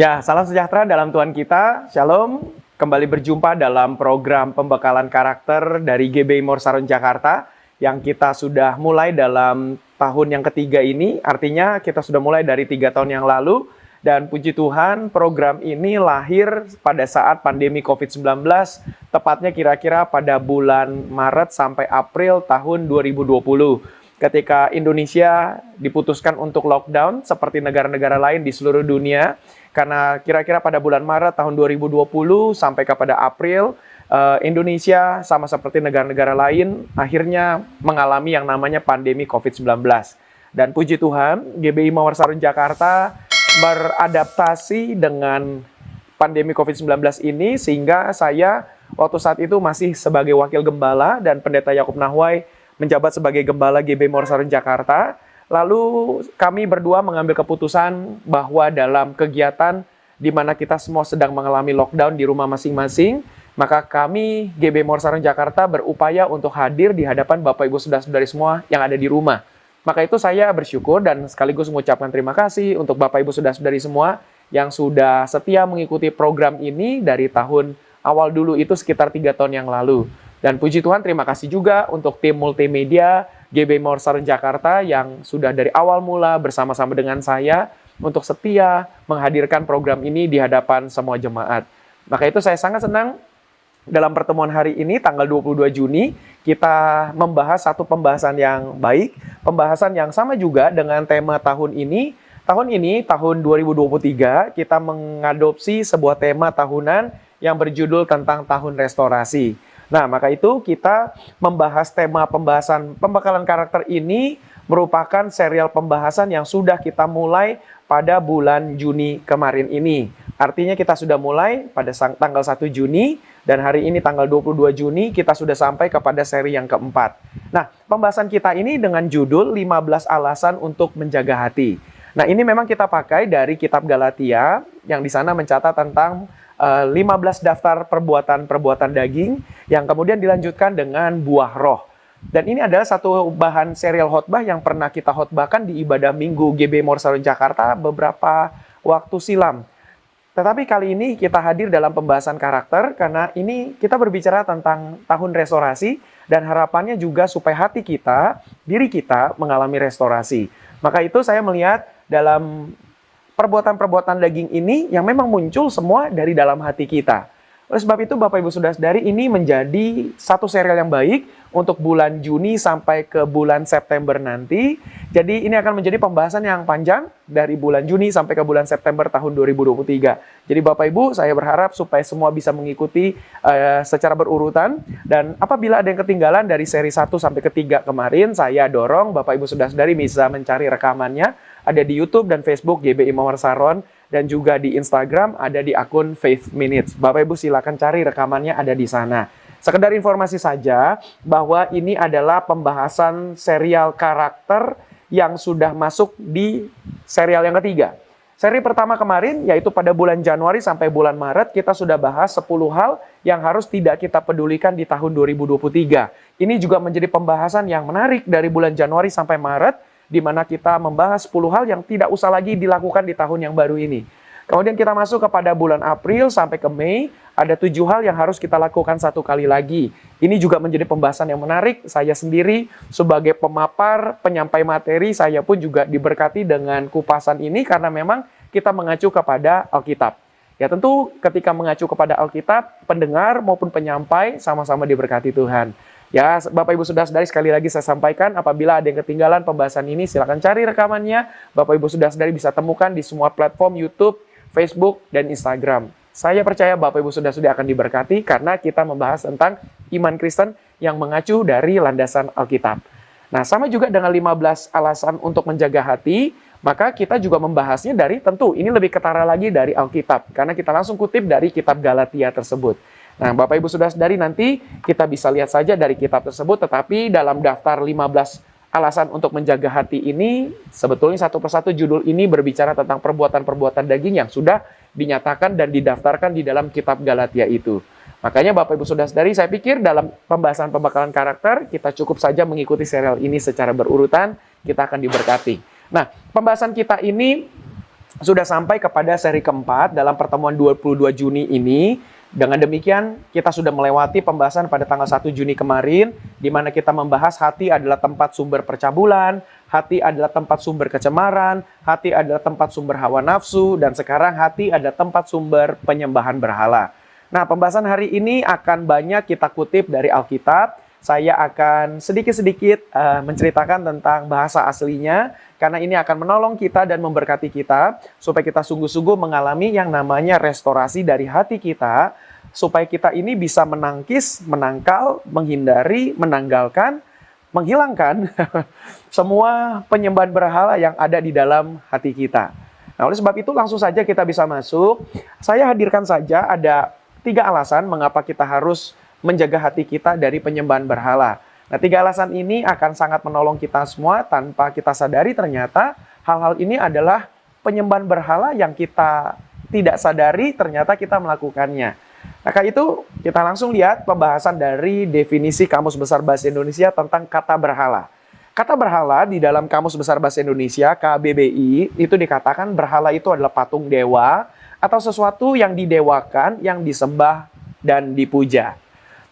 Ya, salam sejahtera dalam Tuhan kita. Shalom. Kembali berjumpa dalam program pembekalan karakter dari GBI Morsaron Jakarta yang kita sudah mulai dalam tahun yang ketiga ini. Artinya kita sudah mulai dari 3 tahun yang lalu. Dan puji Tuhan, program ini lahir pada saat pandemi COVID-19, tepatnya kira-kira pada bulan Maret sampai April tahun 2020. Ketika Indonesia diputuskan untuk lockdown seperti negara-negara lain di seluruh dunia, karena kira-kira pada bulan Maret tahun 2020 sampai kepada April, Indonesia sama seperti negara-negara lain akhirnya mengalami yang namanya pandemi COVID-19. Dan puji Tuhan, GBI Morsaron Jakarta beradaptasi dengan pandemi COVID-19 ini, sehingga saya waktu saat itu masih sebagai wakil gembala dan Pendeta Yakub Nahwai menjabat sebagai gembala GBI Morsaron Jakarta. Lalu kami berdua mengambil keputusan bahwa dalam kegiatan di mana kita semua sedang mengalami lockdown di rumah masing-masing, maka kami GBI Morsaron Jakarta berupaya untuk hadir di hadapan Bapak Ibu Saudara-saudari semua yang ada di rumah. Maka itu saya bersyukur dan sekaligus mengucapkan terima kasih untuk Bapak Ibu Saudara-saudari semua yang sudah setia mengikuti program ini dari tahun awal dulu itu sekitar 3 tahun yang lalu. Dan puji Tuhan, terima kasih juga untuk tim multimedia GBI Morsaron Jakarta yang sudah dari awal mula bersama-sama dengan saya untuk setia menghadirkan program ini di hadapan semua jemaat. Maka itu saya sangat senang dalam pertemuan hari ini, tanggal 22 Juni, kita membahas satu pembahasan yang baik, pembahasan yang sama juga dengan tema tahun ini. Tahun 2023, kita mengadopsi sebuah tema tahunan yang berjudul tentang tahun restorasi. Nah, maka itu kita membahas tema pembahasan pembekalan karakter ini merupakan serial pembahasan yang sudah kita mulai pada bulan Juni kemarin ini. Artinya kita sudah mulai pada tanggal 1 Juni dan hari ini tanggal 22 Juni kita sudah sampai kepada seri yang keempat. Nah, pembahasan kita ini dengan judul 15 alasan untuk menjaga hati. Nah, ini memang kita pakai dari kitab Galatia yang di sana mencatat tentang 15 daftar perbuatan-perbuatan daging yang kemudian dilanjutkan dengan buah roh. Dan ini adalah satu bahan serial khotbah yang pernah kita khotbahkan di ibadah Minggu GBI Morsaron Jakarta beberapa waktu silam. Tetapi kali ini kita hadir dalam pembahasan karakter karena ini kita berbicara tentang tahun restorasi dan harapannya juga supaya hati kita, diri kita mengalami restorasi. Maka itu saya melihat dalam perbuatan-perbuatan daging ini yang memang muncul semua dari dalam hati kita. Oleh sebab itu Bapak Ibu Saudara-saudari, ini menjadi satu serial yang baik untuk bulan Juni sampai ke bulan September nanti. Jadi ini akan menjadi pembahasan yang panjang dari bulan Juni sampai ke bulan September tahun 2023. Jadi Bapak Ibu, saya berharap supaya semua bisa mengikuti secara berurutan. Dan apabila ada yang ketinggalan dari seri 1 sampai ke 3 kemarin, saya dorong Bapak Ibu Saudara-saudari bisa mencari rekamannya. Ada di YouTube dan Facebook GBI Morsaron dan juga di Instagram ada di akun Faith Minutes. Bapak Ibu silakan cari rekamannya, ada di sana. Sekedar informasi saja bahwa ini adalah pembahasan serial karakter yang sudah masuk di serial yang ketiga. Seri pertama kemarin yaitu pada bulan Januari sampai bulan Maret kita sudah bahas 10 hal yang harus tidak kita pedulikan di tahun 2023. Ini juga menjadi pembahasan yang menarik dari bulan Januari sampai Maret, di mana kita membahas 10 hal yang tidak usah lagi dilakukan di tahun yang baru ini. Kemudian kita masuk kepada bulan April sampai ke Mei, ada 7 hal yang harus kita lakukan satu kali lagi. Ini juga menjadi pembahasan yang menarik. Saya sendiri sebagai pemapar, penyampai materi, saya pun juga diberkati dengan kupasan ini karena memang kita mengacu kepada Alkitab. Ya tentu ketika mengacu kepada Alkitab, pendengar maupun penyampai sama-sama diberkati Tuhan. Ya, Bapak Ibu Saudara-saudari, sekali lagi saya sampaikan, apabila ada yang ketinggalan pembahasan ini, silakan cari rekamannya. Bapak Ibu Saudara-saudari bisa temukan di semua platform YouTube, Facebook, dan Instagram. Saya percaya Bapak Ibu Saudara-saudari akan diberkati karena kita membahas tentang iman Kristen yang mengacu dari landasan Alkitab. Nah, sama juga dengan 15 alasan untuk menjaga hati, maka kita juga membahasnya dari, tentu ini lebih ketara lagi dari Alkitab, karena kita langsung kutip dari kitab Galatia tersebut. Nah, Bapak Ibu Saudara-saudari, nanti kita bisa lihat saja dari kitab tersebut, tetapi dalam daftar 15 alasan untuk menjaga hati ini, sebetulnya satu persatu judul ini berbicara tentang perbuatan-perbuatan daging yang sudah dinyatakan dan didaftarkan di dalam kitab Galatia itu. Makanya Bapak Ibu Saudara-saudari, saya pikir dalam pembahasan pembekalan karakter, kita cukup saja mengikuti serial ini secara berurutan, kita akan diberkati. Nah, pembahasan kita ini sudah sampai kepada seri keempat dalam pertemuan 22 Juni ini. Dengan demikian, kita sudah melewati pembahasan pada tanggal 1 Juni kemarin, di mana kita membahas hati adalah tempat sumber percabulan, hati adalah tempat sumber kecemaran, hati adalah tempat sumber hawa nafsu, dan sekarang hati adalah tempat sumber penyembahan berhala. Nah, pembahasan hari ini akan banyak kita kutip dari Alkitab. Saya akan sedikit-sedikit menceritakan tentang bahasa aslinya, karena ini akan menolong kita dan memberkati kita, supaya kita sungguh-sungguh mengalami yang namanya restorasi dari hati kita, supaya kita ini bisa menangkis, menangkal, menghindari, menanggalkan, menghilangkan semua penyembahan berhala yang ada di dalam hati kita. Nah, oleh sebab itu langsung saja kita bisa masuk. Saya hadirkan saja ada 3 alasan mengapa kita harus menjaga hati kita dari penyembahan berhala. Nah, 3 alasan ini akan sangat menolong kita semua tanpa kita sadari ternyata hal-hal ini adalah penyembahan berhala yang kita tidak sadari ternyata kita melakukannya. Nah, karena itu kita langsung lihat pembahasan dari definisi Kamus Besar Bahasa Indonesia tentang kata berhala. Kata berhala di dalam Kamus Besar Bahasa Indonesia, KBBI, itu dikatakan berhala itu adalah patung dewa atau sesuatu yang didewakan, yang disembah dan dipuja.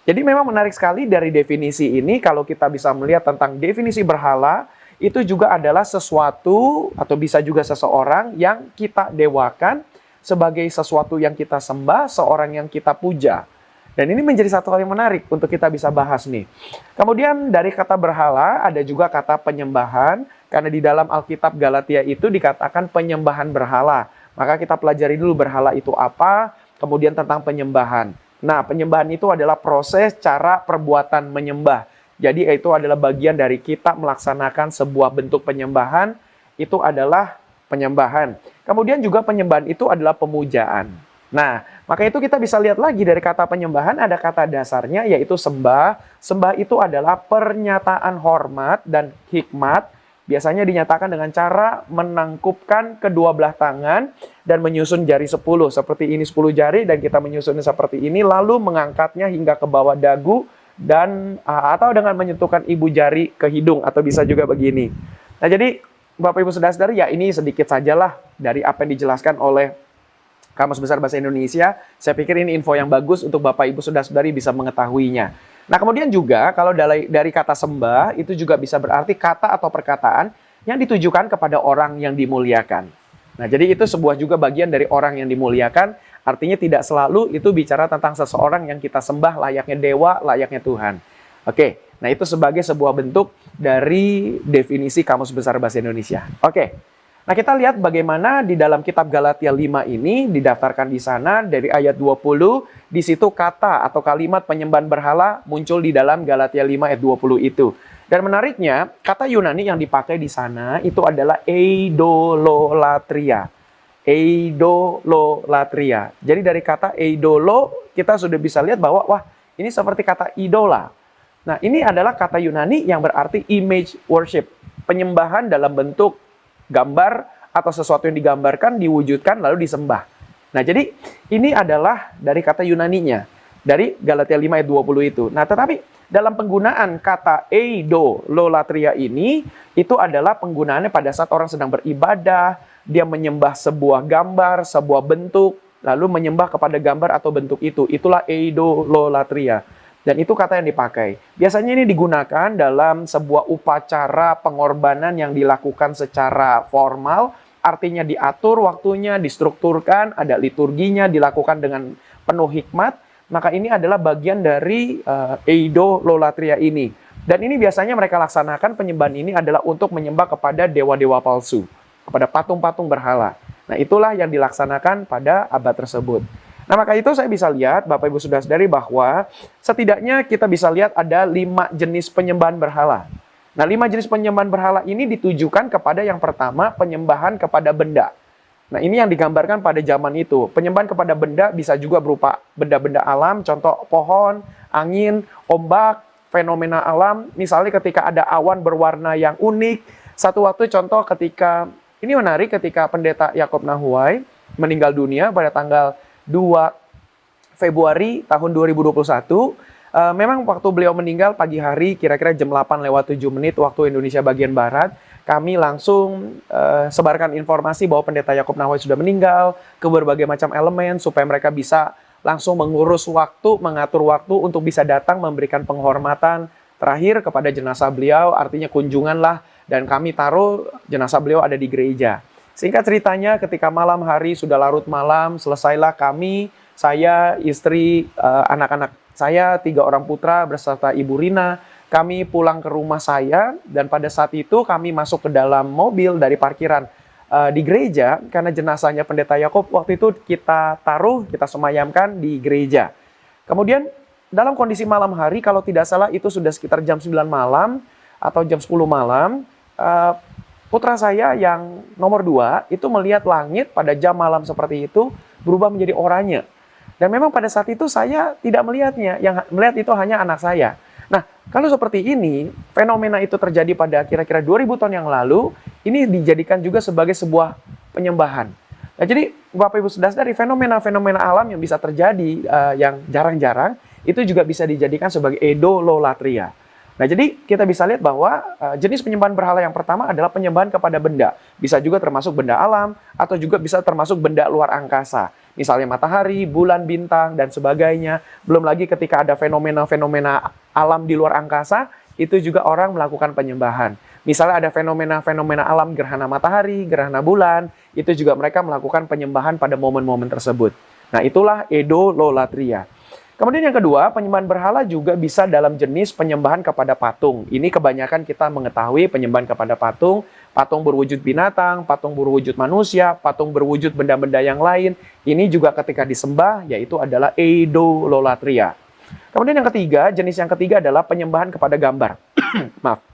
Jadi memang menarik sekali dari definisi ini kalau kita bisa melihat tentang definisi berhala, itu juga adalah sesuatu atau bisa juga seseorang yang kita dewakan sebagai sesuatu yang kita sembah, seorang yang kita puja. Dan ini menjadi satu hal yang menarik untuk kita bisa bahas nih. Kemudian dari kata berhala ada juga kata penyembahan, karena di dalam Alkitab Galatia itu dikatakan penyembahan berhala. Maka kita pelajari dulu berhala itu apa, kemudian tentang penyembahan. Nah, penyembahan itu adalah proses cara perbuatan menyembah. Jadi itu adalah bagian dari kita melaksanakan sebuah bentuk penyembahan, itu adalah penyembahan. Kemudian juga penyembahan itu adalah pemujaan. Nah, maka itu kita bisa lihat lagi dari kata penyembahan ada kata dasarnya yaitu sembah. Sembah itu adalah pernyataan hormat dan hikmat. Biasanya dinyatakan dengan cara menangkupkan kedua belah tangan dan menyusun jari 10. Seperti ini 10 jari dan kita menyusunnya seperti ini. Lalu mengangkatnya hingga ke bawah dagu dan atau dengan menyentuhkan ibu jari ke hidung atau bisa juga begini. Nah, jadi Bapak Ibu Saudara-saudari, ya ini sedikit sajalah dari apa yang dijelaskan oleh Kamus Besar Bahasa Indonesia. Saya pikir ini info yang bagus untuk Bapak Ibu Saudara-saudari bisa mengetahuinya. Nah, kemudian juga kalau dari kata sembah itu juga bisa berarti kata atau perkataan yang ditujukan kepada orang yang dimuliakan. Nah, jadi itu sebuah juga bagian dari orang yang dimuliakan, artinya tidak selalu itu bicara tentang seseorang yang kita sembah layaknya dewa, layaknya Tuhan. Oke, nah itu sebagai sebuah bentuk dari definisi Kamus Besar Bahasa Indonesia. Oke. Nah, kita lihat bagaimana di dalam kitab Galatia 5 ini didaftarkan di sana dari ayat 20, di situ kata atau kalimat penyembahan berhala muncul di dalam Galatia 5 ayat 20 itu. Dan menariknya, kata Yunani yang dipakai di sana itu adalah eidolatria. Eidolatria. Jadi dari kata eidolo kita sudah bisa lihat bahwa wah, ini seperti kata idola. Nah, ini adalah kata Yunani yang berarti image worship, penyembahan dalam bentuk gambar atau sesuatu yang digambarkan, diwujudkan, lalu disembah. Nah, jadi ini adalah dari kata Yunaninya, dari Galatia 5 ayat 20 itu. Nah, tetapi dalam penggunaan kata eidolatria ini, itu adalah penggunaannya pada saat orang sedang beribadah, dia menyembah sebuah gambar, sebuah bentuk, lalu menyembah kepada gambar atau bentuk itu. Itulah eidolatria. Dan itu kata yang dipakai. Biasanya ini digunakan dalam sebuah upacara pengorbanan yang dilakukan secara formal, artinya diatur waktunya, distrukturkan, ada liturginya, dilakukan dengan penuh hikmat. Maka ini adalah bagian dari eidolatria ini. Dan ini biasanya mereka laksanakan penyembahan ini adalah untuk menyembah kepada dewa-dewa palsu, kepada patung-patung berhala. Nah, itulah yang dilaksanakan pada abad tersebut. Nah, maka itu saya bisa lihat, Bapak Ibu Saudara-saudari, bahwa setidaknya kita bisa lihat ada 5 jenis penyembahan berhala. Nah, 5 jenis penyembahan berhala ini ditujukan kepada yang pertama, penyembahan kepada benda. Nah, ini yang digambarkan pada zaman itu. Penyembahan kepada benda bisa juga berupa benda-benda alam, contoh pohon, angin, ombak, fenomena alam. Misalnya ketika ada awan berwarna yang unik. Satu waktu contoh ketika, ini menarik ketika pendeta Yakob Nahuai meninggal dunia pada tanggal 2 Februari tahun 2021. Memang waktu beliau meninggal pagi hari, kira-kira jam 8 lewat 7 menit waktu Indonesia bagian Barat. kami langsung sebarkan informasi bahwa Pendeta Yakub Nahway sudah meninggal ke berbagai macam elemen supaya mereka bisa langsung mengurus waktu, mengatur waktu untuk bisa datang memberikan penghormatan terakhir kepada jenazah beliau, artinya kunjungan lah, dan kami taruh jenazah beliau ada di gereja. Singkat ceritanya, ketika malam hari sudah larut malam, selesailah kami, saya, istri, anak-anak saya, 3 orang putra beserta Ibu Rina, kami pulang ke rumah saya, dan pada saat itu kami masuk ke dalam mobil dari parkiran di gereja, karena jenazahnya Pendeta Yakub waktu itu kita taruh, kita semayamkan di gereja. Kemudian dalam kondisi malam hari, kalau tidak salah itu sudah sekitar jam 9 malam atau jam 10 malam, putra saya yang nomor 2 itu melihat langit pada jam malam seperti itu berubah menjadi oranye. Dan memang pada saat itu saya tidak melihatnya, yang melihat itu hanya anak saya. Nah, kalau seperti ini, fenomena itu terjadi pada kira-kira 2000 tahun yang lalu, ini dijadikan juga sebagai sebuah penyembahan. Nah, jadi Bapak Ibu sudah dari fenomena-fenomena alam yang bisa terjadi, yang jarang-jarang, itu juga bisa dijadikan sebagai idololatria. Nah, jadi kita bisa lihat bahwa jenis penyembahan berhala yang pertama adalah penyembahan kepada benda. Bisa juga termasuk benda alam, atau juga bisa termasuk benda luar angkasa. Misalnya matahari, bulan, bintang, dan sebagainya. Belum lagi ketika ada fenomena-fenomena alam di luar angkasa, itu juga orang melakukan penyembahan. Misalnya ada fenomena-fenomena alam gerhana matahari, gerhana bulan, itu juga mereka melakukan penyembahan pada momen-momen tersebut. Nah, itulah idololatria. Kemudian yang kedua, penyembahan berhala juga bisa dalam jenis penyembahan kepada patung. Ini kebanyakan kita mengetahui penyembahan kepada patung, patung berwujud binatang, patung berwujud manusia, patung berwujud benda-benda yang lain. Ini juga ketika disembah, yaitu adalah idololatria. Kemudian yang ketiga, jenis yang ketiga adalah penyembahan kepada gambar. Maaf.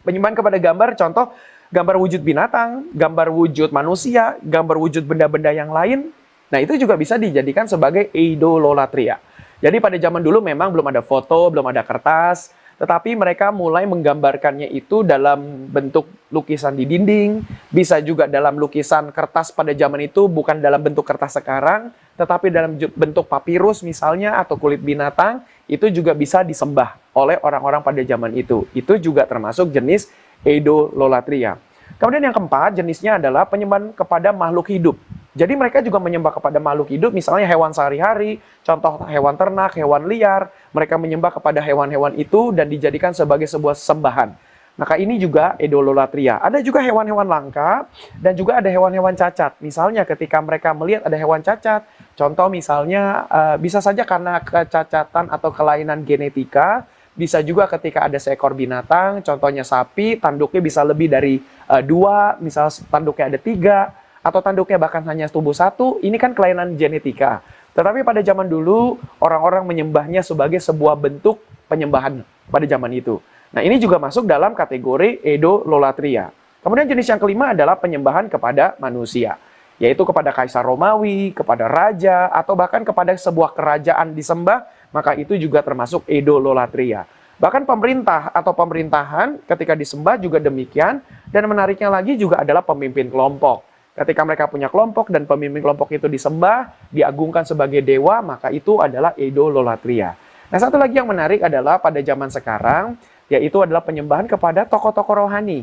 Penyembahan kepada gambar, contoh gambar wujud binatang, gambar wujud manusia, gambar wujud benda-benda yang lain. Nah, itu juga bisa dijadikan sebagai idololatria. Jadi pada zaman dulu memang belum ada foto, belum ada kertas, tetapi mereka mulai menggambarkannya itu dalam bentuk lukisan di dinding, bisa juga dalam lukisan kertas pada zaman itu, bukan dalam bentuk kertas sekarang, tetapi dalam bentuk papirus misalnya, atau kulit binatang, itu juga bisa disembah oleh orang-orang pada zaman itu. Itu juga termasuk jenis idololatria. Kemudian yang keempat, jenisnya adalah penyembahan kepada makhluk hidup. Jadi mereka juga menyembah kepada makhluk hidup, misalnya hewan sehari-hari, contoh hewan ternak, hewan liar, mereka menyembah kepada hewan-hewan itu dan dijadikan sebagai sebuah sembahan. Maka ini juga idololatria. Ada juga hewan-hewan langka dan juga ada hewan-hewan cacat. Misalnya ketika mereka melihat ada hewan cacat, contoh misalnya bisa saja karena kecacatan atau kelainan genetika, bisa juga ketika ada seekor binatang, contohnya sapi, tanduknya bisa lebih dari 2, misal tanduknya ada 3, atau tanduknya bahkan hanya tubuh 1, ini kan kelainan genetika. Tetapi pada zaman dulu, orang-orang menyembahnya sebagai sebuah bentuk penyembahan pada zaman itu. Nah, ini juga masuk dalam kategori idololatria. Kemudian jenis yang kelima adalah penyembahan kepada manusia, yaitu kepada kaisar Romawi, kepada raja, atau bahkan kepada sebuah kerajaan disembah, maka itu juga termasuk idololatria. Bahkan pemerintah atau pemerintahan ketika disembah juga demikian, dan menariknya lagi juga adalah pemimpin kelompok. Ketika mereka punya kelompok dan pemimpin kelompok itu disembah, diagungkan sebagai dewa, maka itu adalah idololatria. Nah, satu lagi yang menarik adalah pada zaman sekarang, yaitu adalah penyembahan kepada tokoh-tokoh rohani.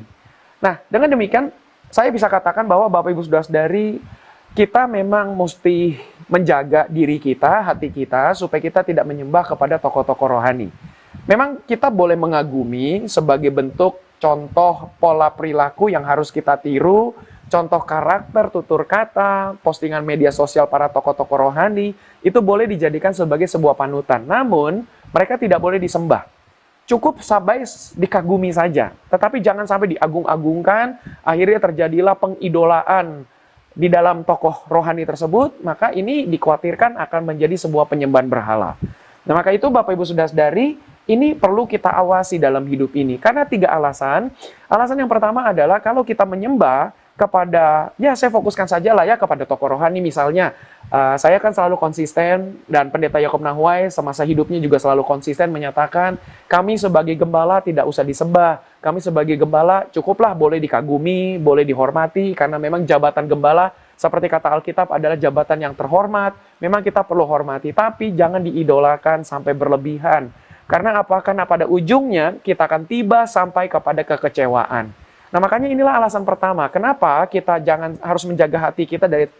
Nah, dengan demikian, saya bisa katakan bahwa Bapak Ibu Saudara-saudari, kita memang mesti menjaga diri kita, hati kita, supaya kita tidak menyembah kepada tokoh-tokoh rohani. Memang kita boleh mengagumi sebagai bentuk contoh pola perilaku yang harus kita tiru, contoh karakter, tutur kata, postingan media sosial para tokoh-tokoh rohani, itu boleh dijadikan sebagai sebuah panutan. Namun, mereka tidak boleh disembah. Cukup sampai dikagumi saja. Tetapi jangan sampai diagung-agungkan, akhirnya terjadilah pengidolaan di dalam tokoh rohani tersebut, maka ini dikhawatirkan akan menjadi sebuah penyembahan berhala. Nah, maka itu Bapak Ibu Saudara-saudari, ini perlu kita awasi dalam hidup ini. Karena 3 alasan. Alasan yang pertama adalah kalau kita menyembah kepada, ya saya fokuskan saja lah ya kepada tokoh rohani misalnya. Saya kan selalu konsisten, dan Pendeta Yakub Nahway semasa hidupnya juga selalu konsisten menyatakan, kami sebagai gembala tidak usah disembah. Kami sebagai gembala cukuplah boleh dikagumi, boleh dihormati, karena memang jabatan gembala, seperti kata Alkitab, adalah jabatan yang terhormat. Memang kita perlu hormati, tapi jangan diidolakan sampai berlebihan. Karena apa? Karena pada ujungnya kita akan tiba sampai kepada kekecewaan. Nah, makanya inilah alasan pertama, kenapa kita jangan harus menjaga hati kita dari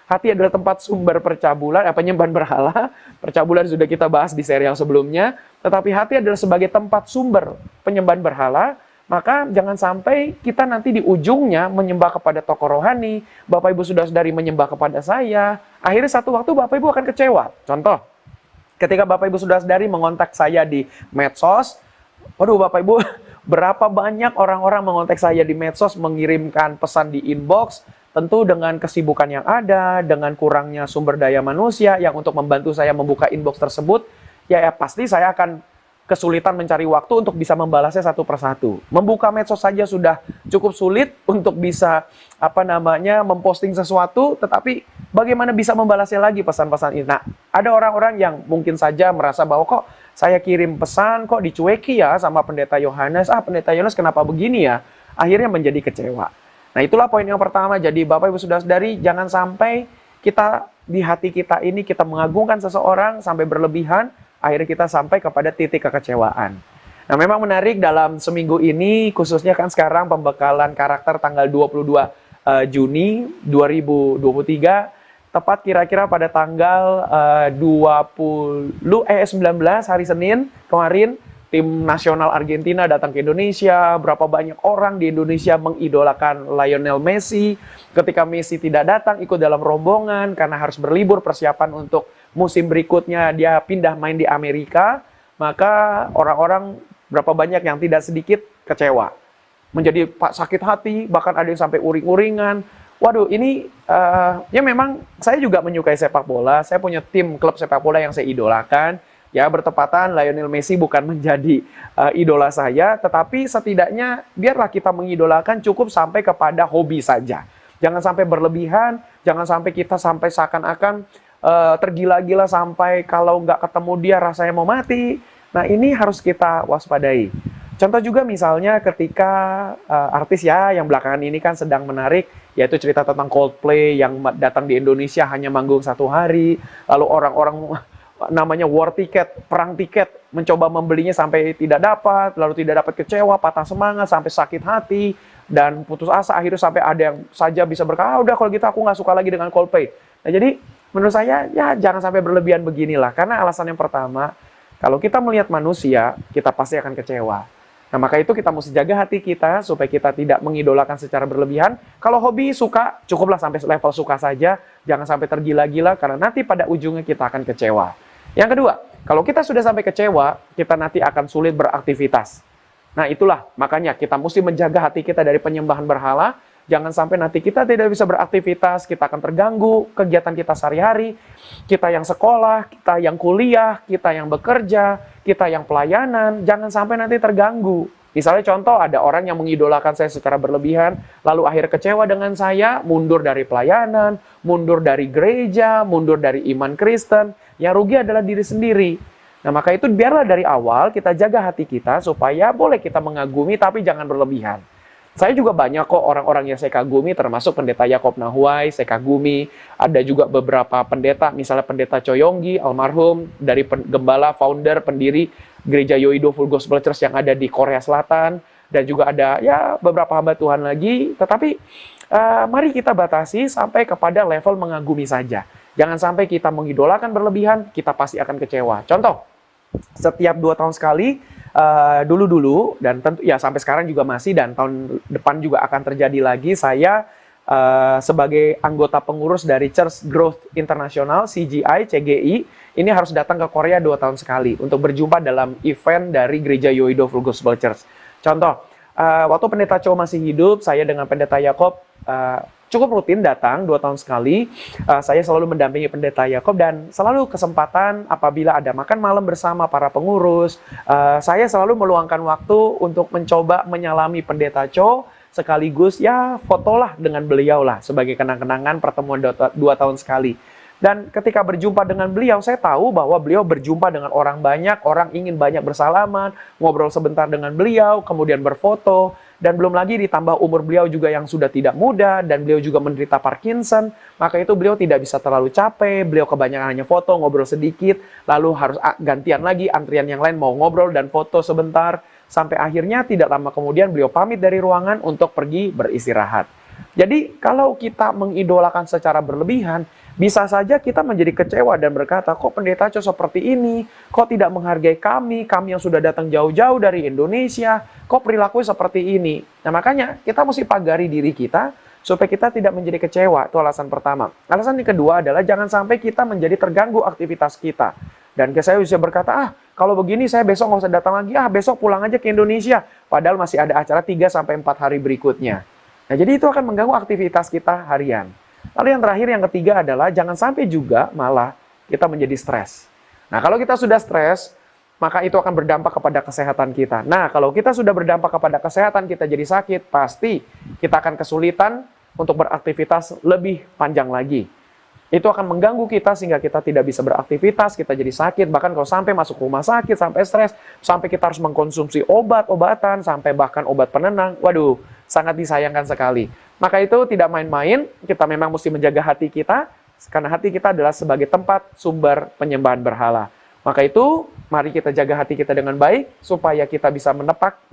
hati adalah tempat sumber percabulan, penyembahan berhala. Percabulan sudah kita bahas di serial sebelumnya, tetapi hati adalah sebagai tempat sumber penyembahan berhala. Maka jangan sampai kita nanti di ujungnya menyembah kepada tokoh rohani, Bapak Ibu saudara-saudari menyembah kepada saya, akhirnya satu waktu Bapak Ibu akan kecewa. Contoh, ketika Bapak Ibu saudara-saudari mengontak saya di medsos, waduh Bapak Ibu, berapa banyak orang-orang mengontak saya di medsos, mengirimkan pesan di inbox, tentu dengan kesibukan yang ada, dengan kurangnya sumber daya manusia yang untuk membantu saya membuka inbox tersebut, ya pasti saya akan kesulitan mencari waktu untuk bisa membalasnya satu persatu. Membuka medsos saja sudah cukup sulit untuk bisa memposting sesuatu, tetapi bagaimana bisa membalasnya lagi pesan-pesan ini? Nah, ada orang-orang yang mungkin saja merasa bahwa kok saya kirim pesan kok dicueki ya sama Pendeta Yohanes. Pendeta Yohanes kenapa begini ya? Akhirnya menjadi kecewa. Nah, itulah poin yang pertama. Jadi Bapak Ibu saudara-saudari, jangan sampai kita di hati kita ini kita mengagungkan seseorang sampai berlebihan, akhirnya kita sampai kepada titik kekecewaan. Nah, memang menarik dalam seminggu ini, khususnya kan sekarang pembekalan karakter tanggal 22 Juni 2023, tepat kira-kira pada tanggal 19 hari Senin kemarin, tim nasional Argentina datang ke Indonesia. Berapa banyak orang di Indonesia mengidolakan Lionel Messi. Ketika Messi tidak datang ikut dalam rombongan karena harus berlibur persiapan untuk musim berikutnya dia pindah main di Amerika, maka orang-orang berapa banyak yang tidak sedikit kecewa. Menjadi sakit hati, bahkan ada yang sampai uring-uringan. Waduh, ini ya memang saya juga menyukai sepak bola. Saya punya tim klub sepak bola yang saya idolakan. Ya, bertepatan Lionel Messi bukan menjadi idola saya, tetapi setidaknya biarlah kita mengidolakan cukup sampai kepada hobi saja. Jangan sampai berlebihan, jangan sampai kita sampai seakan-akan tergila-gila sampai kalau nggak ketemu dia rasanya mau mati. Nah, ini harus kita waspadai. Contoh juga misalnya ketika artis ya yang belakangan ini kan sedang menarik, yaitu cerita tentang Coldplay yang datang di Indonesia hanya manggung 1 hari, lalu orang-orang namanya war ticket, perang tiket, mencoba membelinya sampai tidak dapat, lalu tidak dapat, kecewa, patah semangat, sampai sakit hati, dan putus asa, akhirnya sampai ada yang saja bisa berkata, udah kalau gitu aku nggak suka lagi dengan Coldplay. Nah, jadi menurut saya, ya jangan sampai berlebihan beginilah, karena alasan yang pertama, kalau kita melihat manusia, kita pasti akan kecewa. Nah, maka itu kita mesti jaga hati kita, supaya kita tidak mengidolakan secara berlebihan. Kalau hobi, suka, cukuplah sampai level suka saja, jangan sampai tergila-gila, karena nanti pada ujungnya kita akan kecewa. Yang kedua, kalau kita sudah sampai kecewa, kita nanti akan sulit beraktivitas. Nah, itulah makanya kita mesti menjaga hati kita dari penyembahan berhala. Jangan sampai nanti kita tidak bisa beraktivitas, kita akan terganggu kegiatan kita sehari-hari. Kita yang sekolah, kita yang kuliah, kita yang bekerja, kita yang pelayanan, jangan sampai nanti terganggu. Misalnya contoh, ada orang yang mengidolakan saya secara berlebihan, lalu akhirnya kecewa dengan saya, mundur dari pelayanan, mundur dari gereja, mundur dari iman Kristen. Yang rugi adalah diri sendiri. Nah, maka itu biarlah dari awal kita jaga hati kita supaya boleh kita mengagumi tapi jangan berlebihan. Saya juga banyak kok orang-orang yang saya kagumi, termasuk Pendeta Yakob Nahuai, saya kagumi. Ada juga beberapa pendeta, misalnya Pendeta Choyonggi, almarhum, dari gembala, founder, pendiri Gereja Yoido Full Gospel Church yang ada di Korea Selatan. Dan juga ada ya beberapa hamba Tuhan lagi. Tetapi mari kita batasi sampai kepada level mengagumi saja. Jangan sampai kita mengidolakan berlebihan, kita pasti akan kecewa. Contoh, setiap 2 tahun sekali, dulu-dulu, dan tentu ya sampai sekarang juga masih, dan tahun depan juga akan terjadi lagi, saya sebagai anggota pengurus dari Church Growth International, CGI, CGI, ini harus datang ke Korea 2 tahun sekali untuk berjumpa dalam event dari Gereja Yoido Full Gospel Church. Contoh, waktu Pendeta Cho masih hidup, saya dengan Pendeta Yakob cukup rutin datang 2 tahun sekali. Saya selalu mendampingi Pendeta Yakob dan selalu kesempatan apabila ada makan malam bersama para pengurus, saya selalu meluangkan waktu untuk mencoba menyalami Pendeta Cho, sekaligus ya fotolah dengan beliau lah sebagai kenang-kenangan pertemuan 2 tahun sekali. Dan ketika berjumpa dengan beliau, saya tahu bahwa beliau berjumpa dengan orang banyak, orang ingin banyak bersalaman, ngobrol sebentar dengan beliau, kemudian berfoto. Dan belum lagi ditambah umur beliau juga yang sudah tidak muda, dan beliau juga menderita Parkinson, maka itu beliau tidak bisa terlalu capek, beliau kebanyakan hanya foto, ngobrol sedikit, lalu harus gantian lagi, antrian yang lain mau ngobrol dan foto sebentar. sampai akhirnya tidak lama kemudian beliau pamit dari ruangan untuk pergi beristirahat. Jadi kalau kita mengidolakan secara berlebihan, bisa saja kita menjadi kecewa dan berkata, kok pendeta Cho seperti ini? Kok tidak menghargai kami yang sudah datang jauh-jauh dari Indonesia? Kok perilaku seperti ini? Nah makanya kita mesti pagari diri kita supaya kita tidak menjadi kecewa. Itu alasan pertama. Alasan yang kedua adalah jangan sampai kita menjadi terganggu aktivitas kita. Dan saya bisa berkata, kalau begini saya besok nggak usah datang lagi, besok pulang aja ke Indonesia. Padahal masih ada acara 3-4 hari berikutnya. Nah, jadi itu akan mengganggu aktivitas kita harian. Lalu yang terakhir, yang ketiga adalah jangan sampai juga malah kita menjadi stres. Nah, kalau kita sudah stres, maka itu akan berdampak kepada kesehatan kita. Nah, kalau kita sudah berdampak kepada kesehatan kita jadi sakit, pasti kita akan kesulitan untuk beraktivitas lebih panjang lagi. Itu akan mengganggu kita sehingga kita tidak bisa beraktivitas, kita jadi sakit, bahkan kalau sampai masuk rumah sakit, sampai stres, sampai kita harus mengkonsumsi obat-obatan, sampai bahkan obat penenang. Waduh, sangat disayangkan sekali. Maka itu tidak main-main, kita memang mesti menjaga hati kita, karena hati kita adalah sebagai tempat sumber penyembahan berhala. Maka itu, mari kita jaga hati kita dengan baik, supaya kita bisa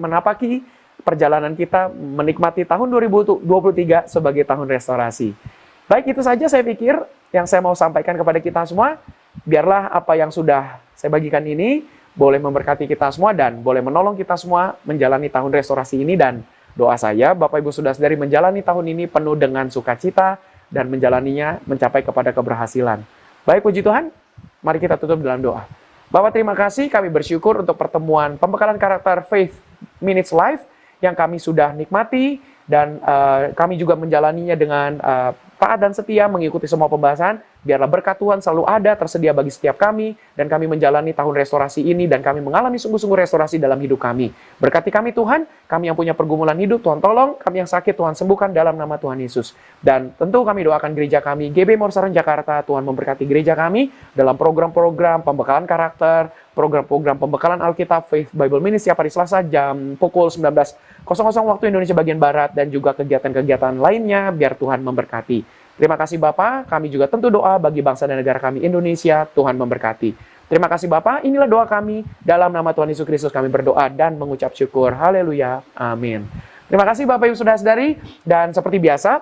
menapaki perjalanan kita, menikmati tahun 2023 sebagai tahun restorasi. Baik, itu saja saya pikir yang saya mau sampaikan kepada kita semua. Biarlah apa yang sudah saya bagikan ini boleh memberkati kita semua dan boleh menolong kita semua menjalani tahun restorasi ini. Dan doa saya, Bapak Ibu Saudara-saudari menjalani tahun ini penuh dengan sukacita dan menjalaninya mencapai kepada keberhasilan. Baik, puji Tuhan, mari kita tutup dalam doa. Bapak, terima kasih, kami bersyukur untuk pertemuan pembekalan karakter Faith Minutes Live yang kami sudah nikmati dan kami juga menjalaninya dengan taat dan setia mengikuti semua pembahasan. Biarlah berkat Tuhan selalu ada, tersedia bagi setiap kami, dan kami menjalani tahun restorasi ini, dan kami mengalami sungguh-sungguh restorasi dalam hidup kami. Berkati kami Tuhan, kami yang punya pergumulan hidup, Tuhan tolong, kami yang sakit, Tuhan sembuhkan dalam nama Tuhan Yesus. Dan tentu kami doakan gereja kami, GB Morsaron Jakarta, Tuhan memberkati gereja kami dalam program-program pembekalan karakter, program-program pembekalan Alkitab, Faith Bible Ministry setiap hari Selasa jam pukul 19.00 waktu Indonesia bagian Barat, dan juga kegiatan-kegiatan lainnya, biar Tuhan memberkati. Terima kasih Bapak, kami juga tentu doa bagi bangsa dan negara kami Indonesia, Tuhan memberkati. Terima kasih Bapak, inilah doa kami, dalam nama Tuhan Yesus Kristus kami berdoa dan mengucap syukur. Haleluya, amin. Terima kasih Bapak Ibu Saudara-saudari, dan seperti biasa,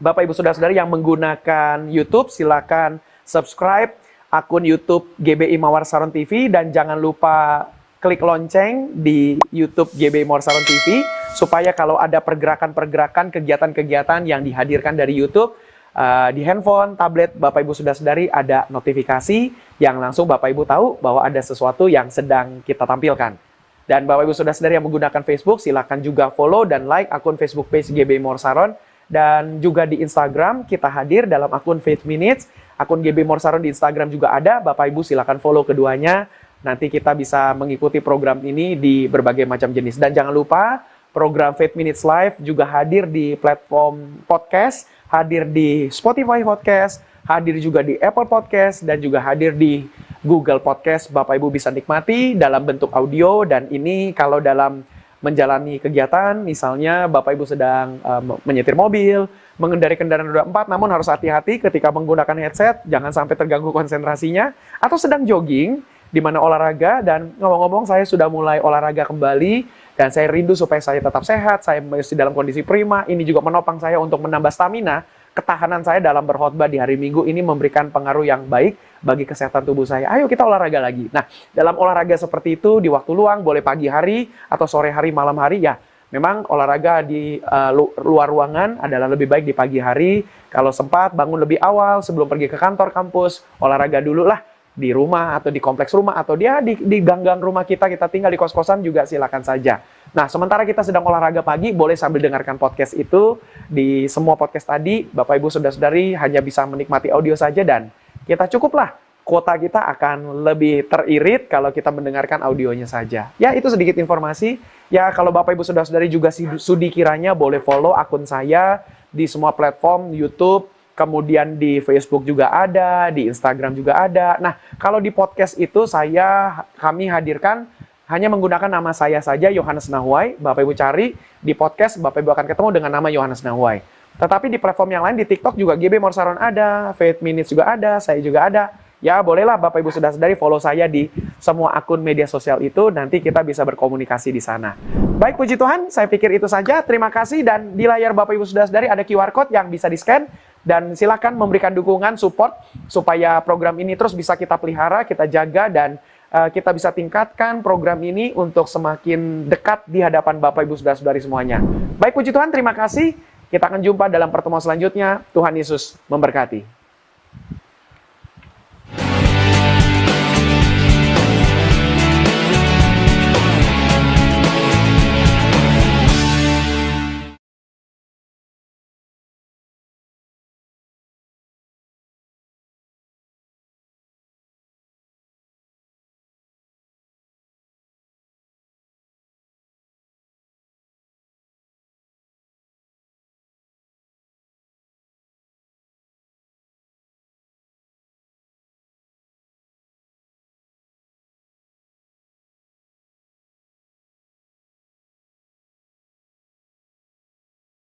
Bapak Ibu Saudara-saudari yang menggunakan YouTube, silakan subscribe akun YouTube GBI Mawar Saron TV, dan jangan lupa klik lonceng di YouTube GBI Mawar Saron TV, supaya kalau ada pergerakan-pergerakan, kegiatan-kegiatan yang dihadirkan dari YouTube, di handphone, tablet Bapak Ibu Saudara-saudari ada notifikasi yang langsung Bapak Ibu tahu bahwa ada sesuatu yang sedang kita tampilkan. Dan Bapak Ibu Saudara-saudari yang menggunakan Facebook, silakan juga follow dan like akun Facebook page GBI Mawar Saron. Dan juga di Instagram kita hadir dalam akun Faith Minutes, akun GBI Mawar Saron di Instagram juga ada. Bapak Ibu silakan follow keduanya. Nanti kita bisa mengikuti program ini di berbagai macam jenis. Dan jangan lupa program Faith Minutes Live juga hadir di platform podcast, hadir di Spotify Podcast, hadir juga di Apple Podcast, dan juga hadir di Google Podcast. Bapak Ibu bisa nikmati dalam bentuk audio, dan ini kalau dalam menjalani kegiatan, misalnya Bapak Ibu sedang menyetir mobil, mengendarai kendaraan roda 4, namun harus hati-hati ketika menggunakan headset, jangan sampai terganggu konsentrasinya, atau sedang jogging, di mana olahraga. Dan ngomong-ngomong, saya sudah mulai olahraga kembali, dan saya rindu supaya saya tetap sehat, saya masih dalam kondisi prima. Ini juga menopang saya untuk menambah stamina, ketahanan saya dalam berkhotbah di hari Minggu ini memberikan pengaruh yang baik bagi kesehatan tubuh saya. Ayo kita olahraga lagi. Nah, dalam olahraga seperti itu, di waktu luang, boleh pagi hari, atau sore hari, malam hari, ya memang olahraga di luar ruangan adalah lebih baik di pagi hari. Kalau sempat, bangun lebih awal, sebelum pergi ke kantor, kampus, olahraga dulu lah. Di rumah atau di kompleks rumah atau dia di gang-gang rumah kita tinggal di kos-kosan juga silakan saja. Nah, sementara kita sedang olahraga pagi, boleh sambil dengarkan podcast itu. Di semua podcast tadi, Bapak Ibu Saudara-saudari hanya bisa menikmati audio saja, dan kita cukuplah. Kuota kita akan lebih teririt kalau kita mendengarkan audionya saja. Ya, itu sedikit informasi. Ya, kalau Bapak Ibu Saudara-saudari juga sudi kiranya boleh follow akun saya di semua platform YouTube. Kemudian di Facebook juga ada, di Instagram juga ada. Nah, kalau di podcast itu kami hadirkan hanya menggunakan nama saya saja, Yohanes Nahuai. Bapak Ibu cari di podcast, Bapak Ibu akan ketemu dengan nama Yohanes Nahuai. Tetapi di platform yang lain, di TikTok juga GB Mawar Saron ada, Faith Minutes juga ada, saya juga ada. ya bolehlah Bapak Ibu Saudara-saudari follow saya di semua akun media sosial itu, nanti kita bisa berkomunikasi di sana. Baik, puji Tuhan, saya pikir itu saja. Terima kasih, dan di layar Bapak Ibu Saudara-saudari ada QR Code yang bisa di-scan, dan silakan memberikan dukungan, support, supaya program ini terus bisa kita pelihara, kita jaga, dan kita bisa tingkatkan program ini untuk semakin dekat di hadapan Bapak Ibu Saudara-saudari semuanya. Baik, puji Tuhan, terima kasih. Kita akan jumpa dalam pertemuan selanjutnya. Tuhan Yesus memberkati.